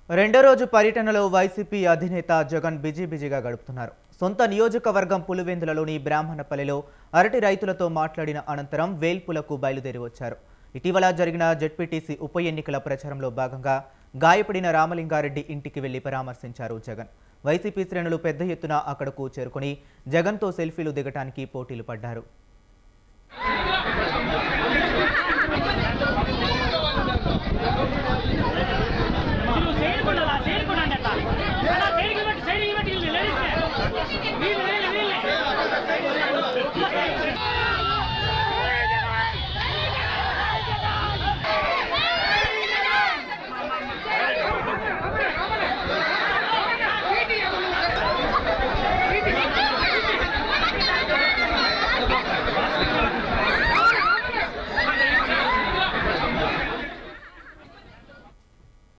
రెండో రోజు పర్యటనలో వైసీపీ అధినేత జగన్ బిజీగా గడుపుతున్నారు. సొంత నియోజకవర్గం పులివెందులలోని బ్రాహ్మణపల్లిలో అరటి రైతులతో మాట్లాడిన అనంతరం వేల్పులకు బయలుదేరి వచ్చారు. ఇటీవల జరిగిన జెడ్పీటీసీ ఉప ఎన్నికల ప్రచారంలో భాగంగా గాయపడిన రామలింగారెడ్డి ఇంటికి వెళ్లి పరామర్శించారు జగన్. వైసీపీ శ్రేణులు పెద్ద ఎత్తున అక్కడకు చేరుకుని జగన్తో సెల్ఫీలు దిగటానికి పోటీలు పడ్డారు.